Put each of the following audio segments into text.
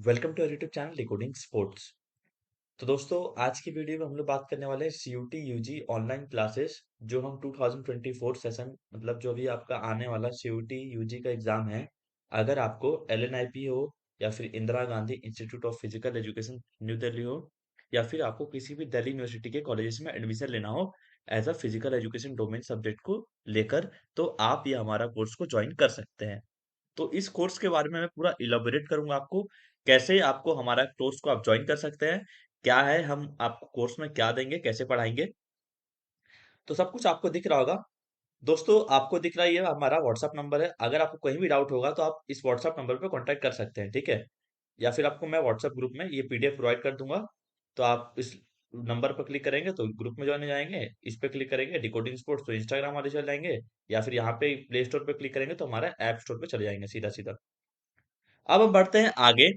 Welcome to YouTube channel decoding sports. तो दोस्तों, आज की वीडियो में हम लोग बात करने वाले हैं सीयूटी यूजी ऑनलाइन क्लासेस जो हम 2024 सेशन मतलब जो भी आपका आने वाला सीयूटी यूजी का एग्जाम है। अगर आपको एलएनआईपी हो या फिर Indira Gandhi institute of physical education new Delhi हो या फिर आपको किसी भी दिल्ली यूनिवर्सिटी के कॉलेजेस में एडमिशन लेना हो as a physical education domain subject को लेकर, तो आप ये हमारा कोर्स को ज्वाइन कर सकते हैं। तो इस कोर्स के बारे में मैं पूरा इलाबोरेट करूंगा आपको, कैसे आपको हमारा कोर्स को आप ज्वाइन कर सकते हैं, क्या है हम आपको कोर्स में क्या देंगे, कैसे पढ़ाएंगे। तो सब कुछ आपको दिख रहा होगा। दोस्तों, आपको दिख रहा है ये हमारा व्हाट्सअप नंबर है। अगर आपको कहीं भी डाउट होगा तो आप इस व्हाट्सअप नंबर पे कांटेक्ट कर सकते हैं, ठीक है। या फिर आपको मैं व्हाट्सएप ग्रुप में ये पीडीएफ प्रोवाइड कर दूंगा। तो आप इस नंबर पर क्लिक करेंगे तो ग्रुप में ज्वाइन हो जाएंगे। इस पे क्लिक करेंगे डिकोडिंग स्पोर्ट्स तो इंस्टाग्राम वाले चले जाएंगे। या फिर यहाँ पे प्ले स्टोर पे क्लिक करेंगे तो हमारा ऐप स्टोर पे चले जाएंगे सीधा सीधा। अब हम बढ़ते हैं आगे।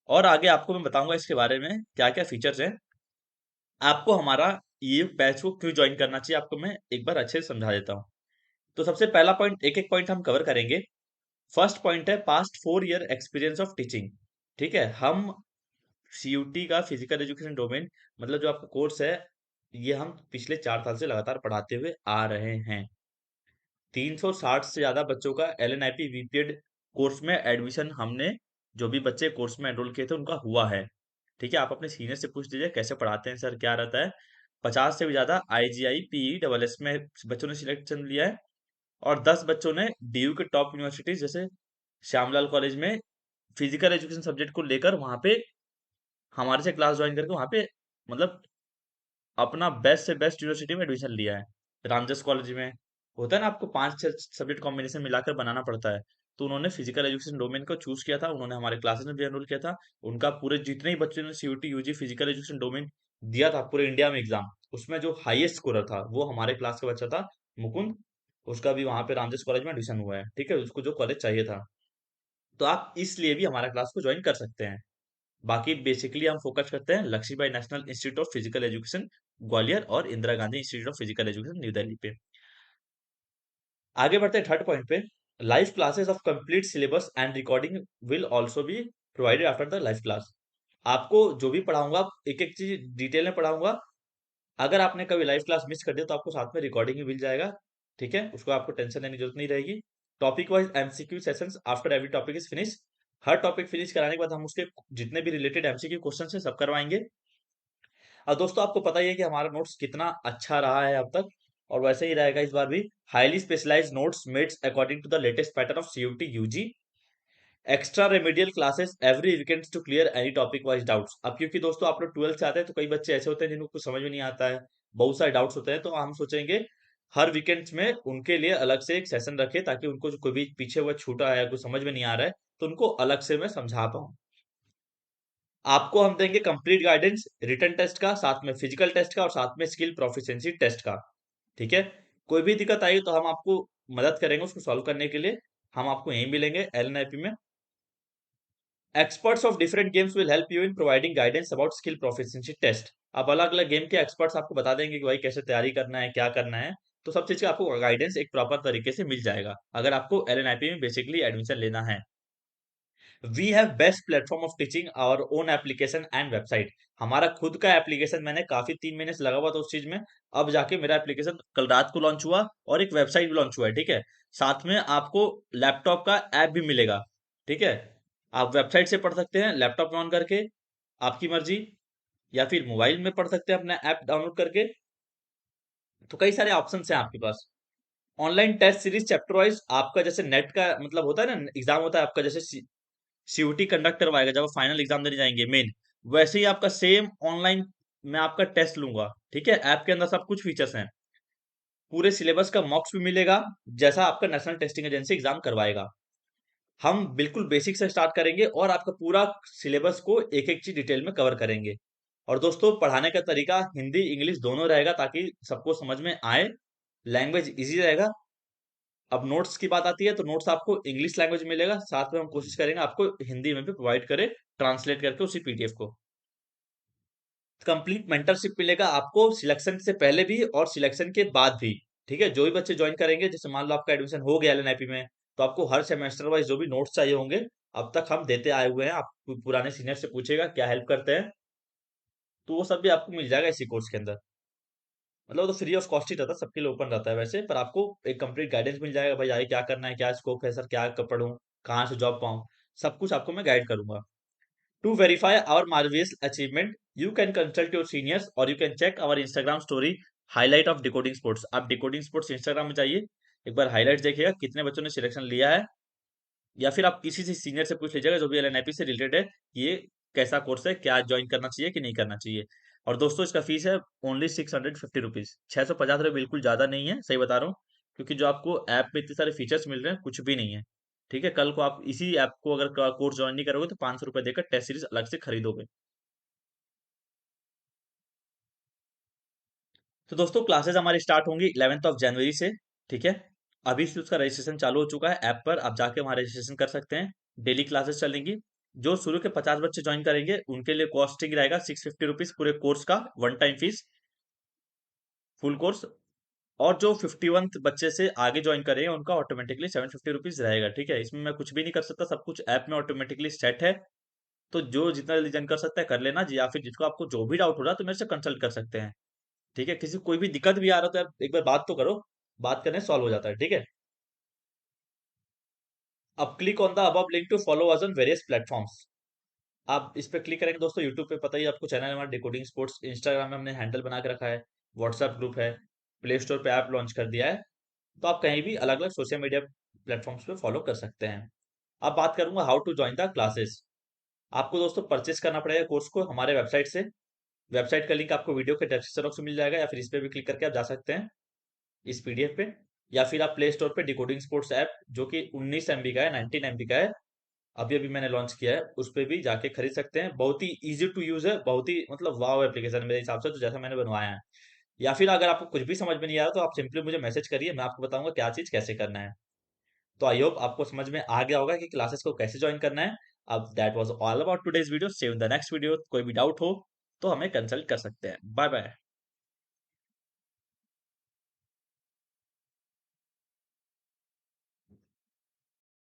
और आगे आपको मैं बताऊंगा इसके बारे में क्या क्या फीचर्स हैं। आपको हमारा ये बैच को क्यों ज्वाइन करना चाहिए, आपको मैं एक बार अच्छे से समझा देता हूँ। तो सबसे पहला पॉइंट, एक एक पॉइंट हम कवर करेंगे। फर्स्ट पॉइंट है past 4 year experience of teaching. ठीक है, हम सीयूटी का फिजिकल एजुकेशन डोमेन मतलब जो आपका कोर्स है, ये हम पिछले 4 साल से लगातार पढ़ाते हुए आ रहे हैं। 360 से ज्यादा बच्चों का एलएनआईपी बीपीएड कोर्स में एडमिशन हमने, जो भी बच्चे कोर्स में एनरोल किए थे उनका हुआ है। ठीक है, आप अपने सीनियर से पूछ लीजिए कैसे पढ़ाते हैं सर, क्या रहता है। 50 से भी ज्यादा आईजीआई पीई डबल एस में बच्चों ने सिलेक्शन लिया है। और 10 बच्चों ने डीयू के टॉप यूनिवर्सिटीज जैसे श्यामलाल कॉलेज में फिजिकल एजुकेशन सब्जेक्ट को लेकर वहां पे हमारे से क्लास ज्वाइन करके वहां पे मतलब अपना बेस्ट से बेस्ट यूनिवर्सिटी में एडमिशन लिया है। रामजस कॉलेज में होता है ना, आपको 5-6 सब्जेक्ट कॉम्बिनेशन मिलाकर बनाना पड़ता है। तो उन्होंने फिजिकल एजुकेशन डोमेन को चूज किया था, उन्होंने हमारे क्लासेस में भी एनरोल किया था। उनका पूरे जितने ही बच्चों ने CUET UG physical education domain दिया था पूरे इंडिया में एग्जाम, उसमें जो हाईएस्ट स्कोरर था वो हमारे क्लास का बच्चा था, मुकुंद। उसका भी वहां पे रामजस कॉलेज में एडमिशन हुआ है, ठीक है, उसको जो कॉलेज चाहिए था। तो आप इसलिए भी हमारा क्लास को ज्वाइन कर सकते हैं। बाकी बेसिकली हम फोकस करते हैं Lakshmibai national institute of physical education Gwalior और Indira Gandhi institute of physical education new Delhi पे। आगे बढ़ते हैं थर्ड पॉइंट पे। Live classes of complete syllabus and recording will also be provided after the live class. आपको जो भी पढ़ाऊंगा एक एक चीज डिटेल में पढ़ाऊंगा। अगर आपने कभी लाइव क्लास मिस कर दिया तो आपको साथ में रिकॉर्डिंग भी मिल जाएगा, ठीक है, उसको आपको टेंशन लेने की जरूरत नहीं रहेगी। Topic wise MCQ sessions after every topic is finish. Her topic finish कराने के बाद हम उसके जितने भी रिलेटेड एमसीक्यू क्वेश्चन है सब करवाएंगे। और दोस्तों, आपको पता ही है कि हमारा नोट्स कितना अच्छा रहा है अब तक, और वैसे ही रहेगा इस बार भी। Highly specialised notes mades according to the latest pattern of CUET UG. Extra remedial classes every weekend to clear any topic wise doubts. अब क्योंकि दोस्तों आप लोग 12th से आते हैं तो कई बच्चे ऐसे होते हैं जिनको कुछ समझ में नहीं आता है, बहुत सारे डाउट्स होते हैं, तो हम सोचेंगे हर वीकेंड्स में उनके लिए अलग से एक सेशन रखे, ताकि उनको जो कोई भी पीछे हुआ छूटा है, कुछ समझ में नहीं आ रहा है, तो उनको अलग से मैं समझा पाऊँ। आपको हम देंगे कंप्लीट गाइडेंस रिटन टेस्ट का, साथ में फिजिकल टेस्ट का और साथ में स्किल प्रोफिशिएंसी टेस्ट का। ठीक है, कोई भी दिक्कत आई तो हम आपको मदद करेंगे उसको सॉल्व करने के लिए। हम आपको यहीं मिलेंगे एलएनआईपी में। Experts of different games will help you in providing guidance about skill proficiency test. अब अलग अलग गेम के एक्सपर्ट्स आपको बता देंगे कि भाई कैसे तैयारी करना है, क्या करना है। तो सब चीज का आपको गाइडेंस एक प्रॉपर तरीके से मिल जाएगा अगर आपको एलएनआईपी में बेसिकली एडमिशन लेना है। We have best platform of teaching our own application and website. हमारा खुद का एप्लीकेशन मैंने काफी 3 महीने से लगा हुआ था उस चीज में। अब जाके मेरा एप्लीकेशन कल रात को लॉन्च हुआ और एक वेबसाइट भी लॉन्च हुआ है, ठीक है। साथ में आपको लैपटॉप का ऐप भी मिलेगा, ठीक है। आप वेबसाइट से पढ़ सकते हैं लैपटॉप में ऑन करके, आपकी मर्जी, या फिर मोबाइल में पढ़ सकते हैं अपना ऐप डाउनलोड करके। तो कई सारे ऑप्शन हैं आपके पास। Online test series chapter wise, आपका जैसे नेट का मतलब होता है ना, एग्जाम होता है आपका, जैसे सीयूटी कंडक्ट करवाएगा जब आप फाइनल एग्जाम देने जाएंगे मेन, वैसे ही आपका सेम ऑनलाइन मैं आपका टेस्ट लूंगा, ठीक है। ऐप के अंदर सब कुछ फीचर्स हैं। पूरे सिलेबस का मॉक्स भी मिलेगा जैसा आपका नेशनल टेस्टिंग एजेंसी एग्जाम करवाएगा। हम बिल्कुल बेसिक से स्टार्ट करेंगे और आपका पूरा सिलेबस को एक एक चीज डिटेल में कवर करेंगे। और दोस्तों, पढ़ाने का तरीका हिंदी इंग्लिश दोनों रहेगा ताकि सबको समझ में आए, लैंग्वेज इजी रहेगा। अब नोट्स की बात आती है तो नोट्स आपको इंग्लिश लैंग्वेज में मिलेगा, साथ में हम कोशिश करेंगे आपको हिंदी में भी प्रोवाइड करें ट्रांसलेट करके उसी पीडीएफ को। कंप्लीट मेंटरशिप मिलेगा आपको सिलेक्शन से पहले भी और सिलेक्शन के बाद भी, ठीक है। जो भी बच्चे ज्वाइन करेंगे, जैसे मान लो आपका एडमिशन हो गया एलएनआईपी में, तो आपको हर सेमेस्टर वाइज जो भी नोट्स चाहिए होंगे अब तक हम देते आए हुए हैं। आप पुराने सीनियर से पूछेगा क्या हेल्प करते हैं, तो वो सब भी आपको मिल जाएगा इसी कोर्स के अंदर। मतलब वो तो फ्री ऑफ कॉस्ट ही रहता है, सबके लिए ओपन रहता है वैसे, पर आपको एक कंप्लीट गाइडेंस मिल जाएगा भाई आगे क्या करना है, क्या स्कोप है सर, क्या पढूं, कहाँ से जॉब पाऊं, सब कुछ आपको मैं गाइड करूंगा। To verify our marvellous achievement you can consult your seniors और you can check our Instagram story highlight of decoding sports. आप डिकोडिंग स्पोर्ट्स इंस्टाग्राम में जाइए, एक बार हाईलाइट देखिएगा कितने बच्चों ने सिलेक्शन लिया है, या फिर आप किसी से सीनियर से पूछ लीजिएगा जो भी एलएनआईपी से रिलेटेड है, ये कैसा कोर्स है, क्या ज्वाइन करना चाहिए कि नहीं करना चाहिए। और दोस्तों इसका फीस है ओनली 650 रुपीज, 650 रुपये बिल्कुल ज्यादा नहीं है, सही बता रहा हूँ। क्योंकि जो आपको ऐप में इतने सारे फीचर्स मिल रहे हैं कुछ भी नहीं है। ठीक है, कल को आप इसी ऐप को अगर कोर्स ज्वाइन नहीं करोगे तो 500 रुपये देकर टेस्ट सीरीज अलग से खरीदोगे। तो दोस्तों क्लासेस हमारी स्टार्ट होंगी 11 जनवरी से। ठीक है, अभी से उसका रजिस्ट्रेशन चालू हो चुका है, ऐप पर आप जाके वहाँ रजिस्ट्रेशन कर सकते हैं। डेली क्लासेस चलेंगी। जो शुरू के 50 बच्चे ज्वाइन करेंगे उनके लिए कॉस्टिंग रहेगा 650 रुपीज पूरे कोर्स का, one time fees, full course. और जो 51 बच्चे से आगे ज्वाइन करेंगे उनका ऑटोमेटिकली 750 रुपीज रहेगा। ठीक है, इसमें मैं कुछ भी नहीं कर सकता, सब कुछ ऐप में ऑटोमेटिकली सेट है। तो जो जितना जल्दी ज्वाइन कर सकता है कर लेना जी, या फिर जिसको आपको जो भी डाउट हो रहा है तो मेरे से कंसल्ट कर सकते हैं। ठीक है, किसी को कोई भी दिक्कत भी आ रहा है तो आप एक बार बात तो करो, बात करने सॉल्व हो जाता है। ठीक है, अब click on the above link to follow us on various platforms. आप इस पे क्लिक करेंगे दोस्तों, यूट्यूब पे पता ही है आपको चैनल है हमारा डिकोडिंग स्पोर्ट्स, इंस्टाग्राम में हमने हैंडल बना के रखा है, व्हाट्सएप ग्रुप है, प्ले स्टोर पे ऐप लॉन्च कर दिया है। तो आप कहीं भी अलग अलग सोशल मीडिया प्लेटफॉर्म्स पे फॉलो कर सकते हैं। अब बात करूंगा how to join the classes. आपको दोस्तों परचेस करना पड़ेगा कोर्स को हमारे वेबसाइट से। वेबसाइट का लिंक आपको वीडियो के डिस्क्रिप्शन बॉक्स में मिल जाएगा, या फिर इस पे भी क्लिक करके आप जा सकते हैं इस पीडीएफ पे। या फिर आप प्ले स्टोर पे डिकोडिंग स्पोर्ट्स ऐप, जो कि 19 MB का है, 19 MB का है, अभी अभी मैंने लॉन्च किया है, उस पे भी जाके खरीद सकते हैं। बहुत ही इजी टू यूज है, बहुत ही मतलब वाव एप्लीकेशन है मेरे हिसाब से, तो जैसा मैंने बनवाया है। या फिर अगर आपको कुछ भी समझ में नहीं आ रहा तो आप सिंपली मुझे मैसेज करिए, मैं आपको बताऊंगा क्या चीज कैसे करना है। तो आई होप आपको समझ में आ गया होगा कि क्लासेस को कैसे ज्वाइन करना है। अब that was all about today's video, see you in the next video. कोई भी डाउट हो तो हमें कंसल्ट कर सकते हैं। Bye bye.